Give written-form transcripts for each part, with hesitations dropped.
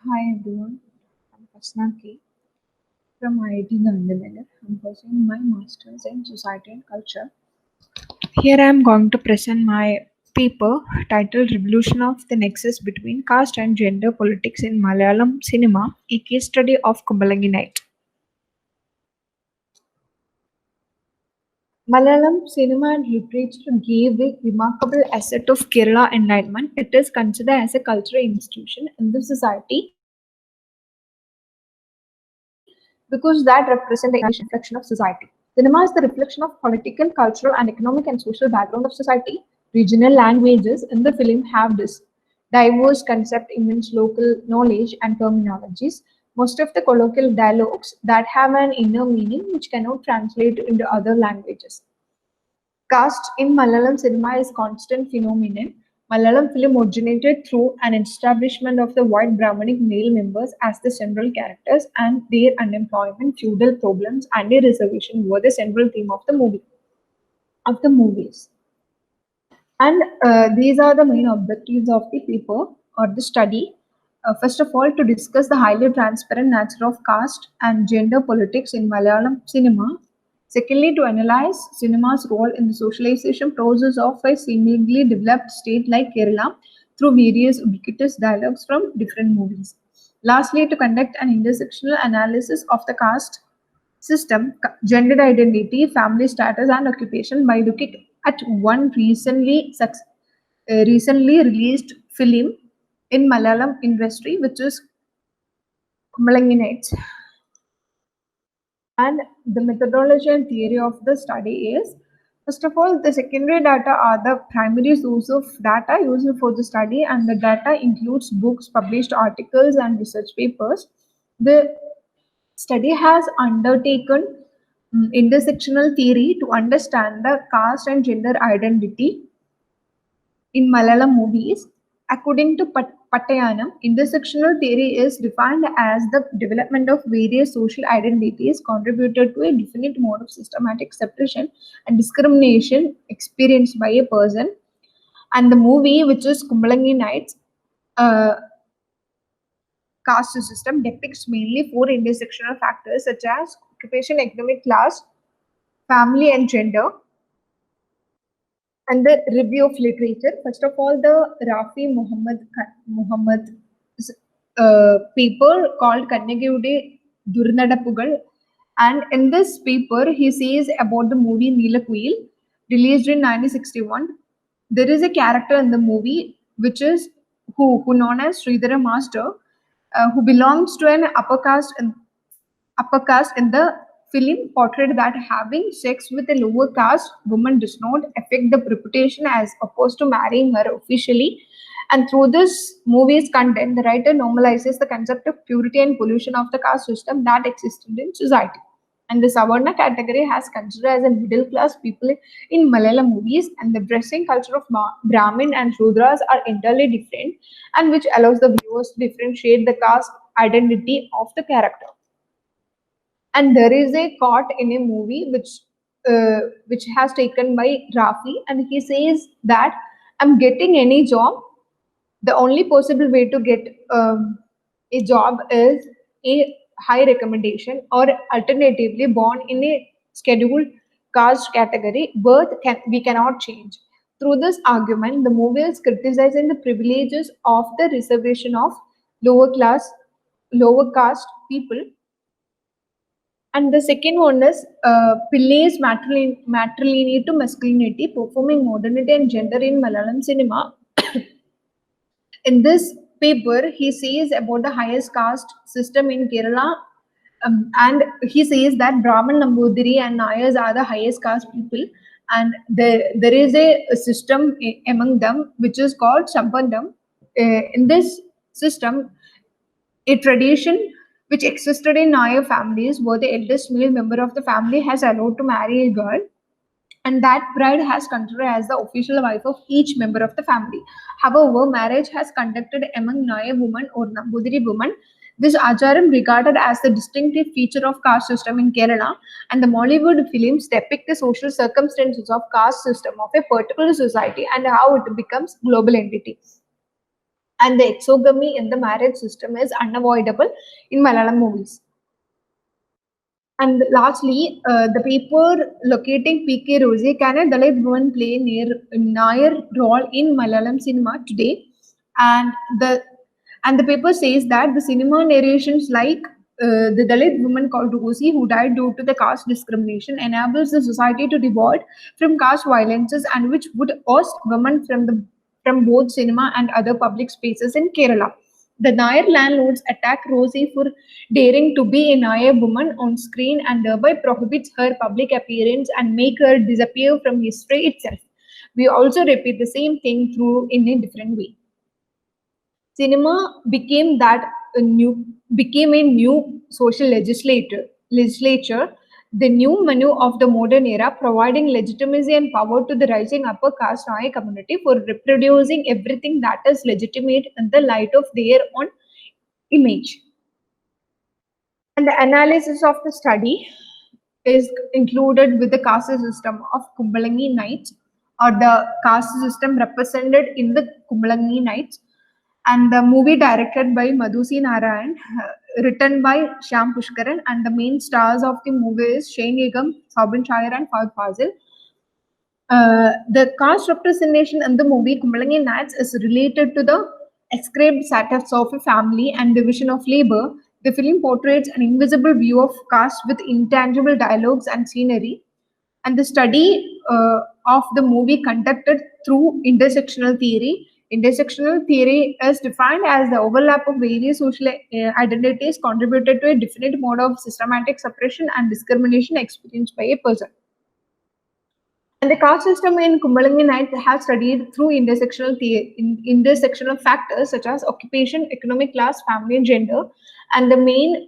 Hi everyone, I'm Fasnaki from IIT Gandhinagar. I'm pursuing my Masters in Society and Culture. Here I am going to present my paper titled Revolution of the Nexus Between Caste and Gender Politics in Malayalam Cinema, a case study of Kumbalangi Night. Malayalam cinema and literature gave a remarkable asset of Kerala enlightenment. It is considered as a cultural institution in the society because that represents the reflection of society. Cinema is the reflection of political, cultural, and economic and social background of society. Regional languages in the film have this diverse concept, immense local knowledge and terminologies. Most of the colloquial dialogues that have an inner meaning which cannot translate into other languages. Caste in Malayalam cinema is constant phenomenon. Malayalam film originated through an establishment of the white Brahmanic male members as the central characters, and their unemployment, feudal problems, and a reservation were the central theme of the movies. And these are the main objectives of the paper or the study. First of all, to discuss the highly transparent nature of caste and gender politics in Malayalam cinema. Secondly, to analyze cinema's role in the socialization process of a seemingly developed state like Kerala through various ubiquitous dialogues from different movies. Lastly, to conduct an intersectional analysis of the caste system, gender identity, family status, and occupation by looking at one recently released film in Malayalam industry, which is Kumbalangi Nights. And the methodology and theory of the study is, first of all, the secondary data are the primary source of data used for the study, and the data includes books, published articles, and research papers. The study has undertaken intersectional theory to understand the caste and gender identity in Malayalam movies. According to Patayanam, intersectional theory is defined as the development of various social identities contributed to a definite mode of systematic separation and discrimination experienced by a person. And the movie, which is Kumbalangi Nights, uh, caste system depicts mainly four intersectional factors such as occupation, economic class, family, and gender. And the review of literature. First of all, the Rafi Muhammad paper called Kannagiyude Durnadappugal. And in this paper, he says about the movie Neelakuil, released in 1961. There is a character in the movie which is who known as Sridhara Master, who belongs to an upper caste in the film portrayed that having sex with a lower caste woman does not affect the reputation as opposed to marrying her officially. And through this movie's content, the writer normalizes the concept of purity and pollution of the caste system that existed in society. And the Savarna category has considered as a middle class people in Malayalam movies, and the dressing culture of Brahmin and Shudras are entirely different, and which allows the viewers to differentiate the caste identity of the character. And there is a quote in a movie which has taken by Rafi, and he says that I'm getting any job. The only possible way to get a job is a high recommendation, or alternatively born in a scheduled caste category. We cannot change. Through this argument, the movie is criticizing the privileges of the reservation of lower class, lower caste people. And the second one is Pillai's matrilineal to masculinity, performing modernity and gender in Malayalam cinema. In this paper, he says about the highest caste system in Kerala, and he says that Brahman, Nambudiri, and Nayars are the highest caste people, and there is a system among them which is called Sampandam. In this system, a tradition which existed in Nair families where the eldest male member of the family has allowed to marry a girl, and that bride has considered as the official wife of each member of the family. However, marriage has conducted among Nair women or Nambudiri women. This acharam regarded as the distinctive feature of caste system in Kerala, and the Mollywood films depict the social circumstances of caste system of a particular society and how it becomes global entity. and the exogamy in the marriage system is unavoidable in Malayalam movies. And lastly, the paper locating P.K. Rosie, can a Dalit woman play near role in Malayalam cinema today? And the paper says that the cinema narrations like the Dalit woman called Rosie, who died due to the caste discrimination, enables the society to devoid from caste violences and which would oust women from both cinema and other public spaces in Kerala. The Nair landlords attack Rosie for daring to be a Nair woman on screen and thereby prohibits her public appearance and make her disappear from history itself. We also repeat the same thing through in a different way. Cinema became a new social legislature, the new menu of the modern era, providing legitimacy and power to the rising upper caste Naya community for reproducing everything that is legitimate in the light of their own image. And the analysis of the study is included with the caste system of Kumbalangi Knights, or the caste system represented in the Kumbalangi Knights, and the movie directed by Madhusi Narayan, written by Shyam Pushkaran, and the main stars of the movie is Shane Nigam, Sobin Shire, and Fahad Fazil. The caste representation in the movie Kumbalangi Nights is related to the ascribed status of a family and division of labor. The film portrays an invisible view of caste with intangible dialogues and scenery. And the study of the movie conducted through intersectional theory. Intersectional theory is defined as the overlap of various social identities contributed to a definite mode of systematic suppression and discrimination experienced by a person. And the caste system in Kumbalangi Nights has studied through intersectional factors such as occupation, economic class, family, and gender. And the main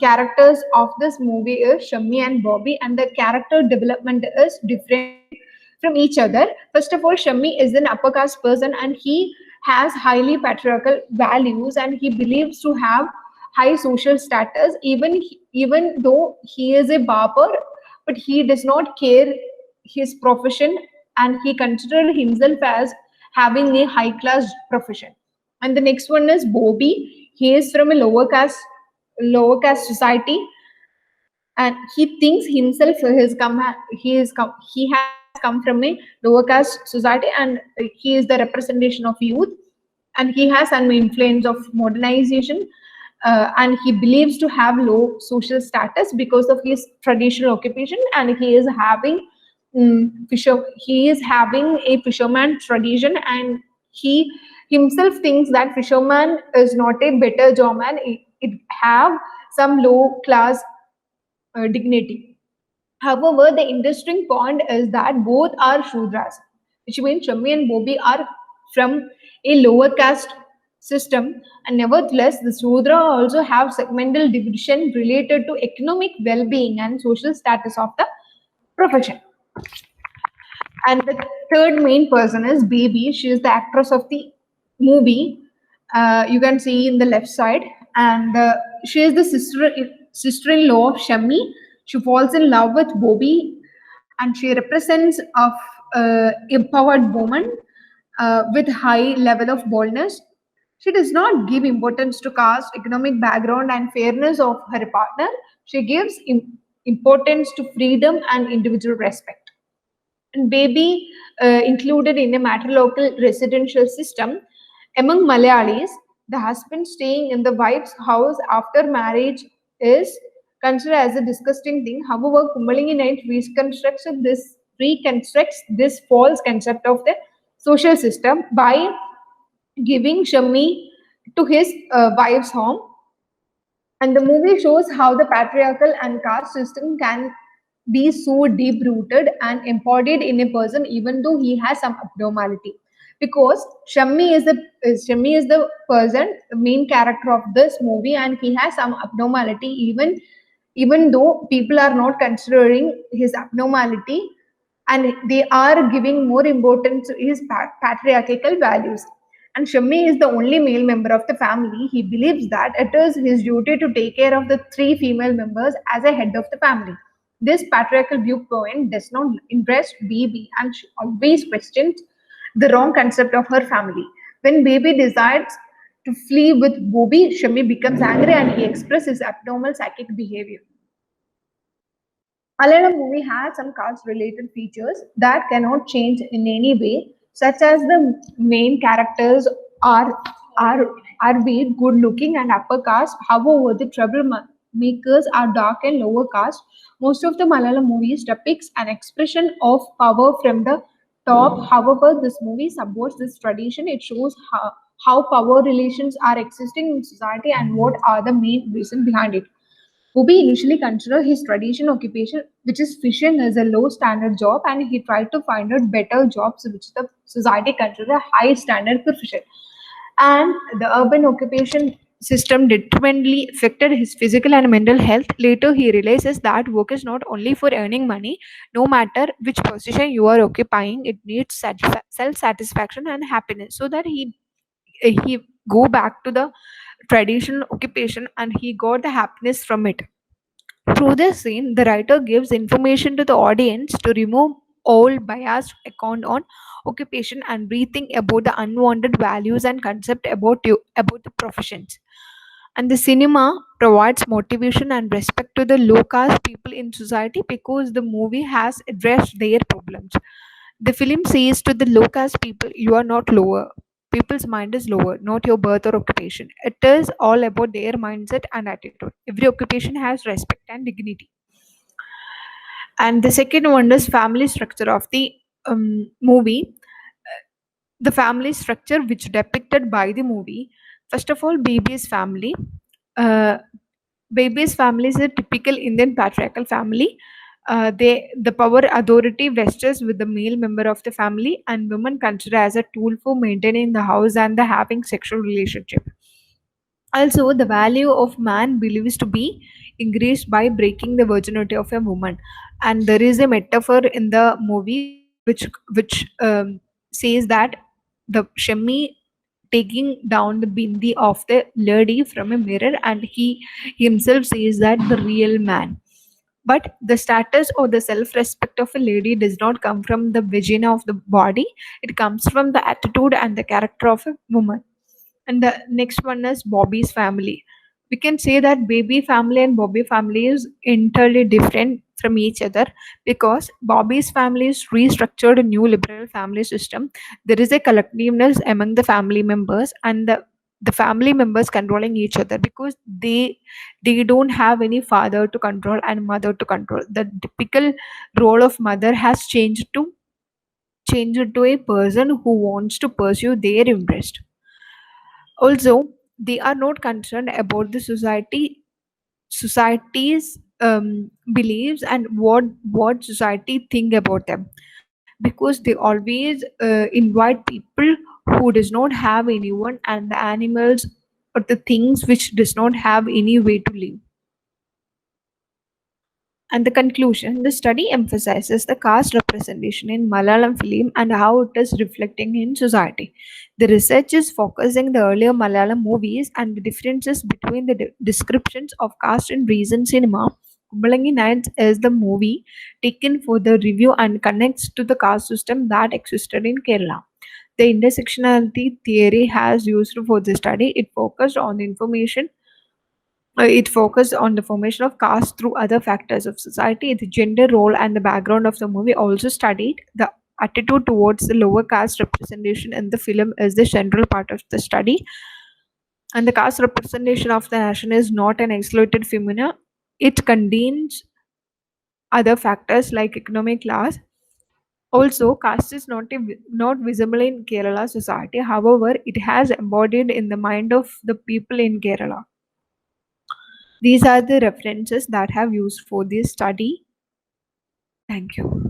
characters of this movie is Shammi and Bobby, and the character development is different from each other. First of all, Shammi is an upper caste person, and he has highly patriarchal values, and he believes to have high social status, even though he is a barber, but he does not care his profession, and he considered himself as having a high class profession. And the next one is Bobby. He is from a lower caste society, and he thinks himself he has come from a lower caste society, and he is the representation of youth, and he has an influence of modernization, and he believes to have low social status because of his traditional occupation, and he is having a fisherman tradition, and he himself thinks that fisherman is not a better job, and it have some low class dignity. However, the interesting point is that both are Shudras, which means Shammi and Bobby are from a lower caste system, and nevertheless, the Shudra also have segmental division related to economic well-being and social status of the profession. And the third main person is Baby. She is the actress of the movie. You can see in the left side, and she is the sister-in-law of Shammi. She falls in love with Bobby, and she represents of empowered woman with high level of boldness. She does not give importance to caste, economic background, and fairness of her partner. She gives importance to freedom and individual respect. And Baby included in a matrilocal residential system. Among Malayalis, the husband staying in the wife's house after marriage is considered as a disgusting thing. However, Kumbalangi Night reconstructs this false concept of the social system by giving Shammi to his wife's home. And the movie shows how the patriarchal and caste system can be so deep rooted and embodied in a person, even though he has some abnormality. Because Shammi is the person, the main character of this movie, and he has some abnormality, even though people are not considering his abnormality, and they are giving more importance to his patriarchal values. And Shammi is the only male member of the family. He believes that it is his duty to take care of the three female members as a head of the family. This patriarchal viewpoint does not impress Baby, and she always questions the wrong concept of her family. When Baby decides to flee with Bobby, Shami becomes angry and he expresses his abnormal psychic behavior. Malayalam movie has some caste-related features that cannot change in any way, such as the main characters are are are we good-looking and upper caste. However, the troublemakers are dark and lower caste. Most of the Malayalam movies depicts an expression of power from the top. However, this movie supports this tradition. It shows how power relations are existing in society and what are the main reason behind it. Bobby initially considered his traditional occupation, which is fishing, as a low standard job, and he tried to find out better jobs which the society considered a high standard for fishing. And the urban occupation system detrimentally affected his physical and mental health. Later, he realizes that work is not only for earning money, no matter which position you are occupying, it needs self satisfaction and happiness. So that he go back to the traditional occupation and he got the happiness from it. Through this scene, the writer gives information to the audience to remove all biased account on occupation and rethink about the unwanted values and concept about the professions. And the cinema provides motivation and respect to the low caste people in society because the movie has addressed their problems. The film says to the low caste people, you are not lower. People's mind is lower, not your birth or occupation. It is all about their mindset and attitude. Every occupation has respect and dignity. And the second one is family structure of the movie. The family structure which depicted by the movie. First of all, baby's family. Uh, Baby's family is a typical Indian patriarchal family. The power authority vests with the male member of the family, and women considered as a tool for maintaining the house and the having sexual relationship. Also, the value of man believes to be increased by breaking the virginity of a woman, and there is a metaphor in the movie which says that the Shemi taking down the bindi of the lady from a mirror, and he himself says that the real man. But the status or the self-respect of a lady does not come from the vagina of the body; it comes from the attitude and the character of a woman. And the next one is Bobby's family. We can say that baby family and Bobby family is entirely different from each other because Bobby's family is restructured a new liberal family system. There is a collectiveness among the family members, and the family members controlling each other because they don't have any father to control and mother to control. The typical role of mother has changed to a person who wants to pursue their interest. Also, they are not concerned about the society's beliefs and what society think about them because they always invite people who does not have anyone and the animals or the things which does not have any way to live. And the conclusion, the study emphasizes the caste representation in Malayalam film and how it is reflecting in society. The research is focusing the earlier Malayalam movies and the differences between the descriptions of caste in recent cinema. Kumbalangi Nights is the movie taken for the review and connects to the caste system that existed in Kerala. The intersectionality theory has used for the study. It focused on the formation of caste through other factors of society. The gender role and the background of the movie also studied. The attitude towards the lower caste representation in the film is the central part of the study. And the caste representation of the nation is not an isolated phenomena. It contains other factors like economic class. Also, caste is not visible in Kerala society. However, it has embodied in the mind of the people in Kerala. These are the references that have used for this study. Thank you.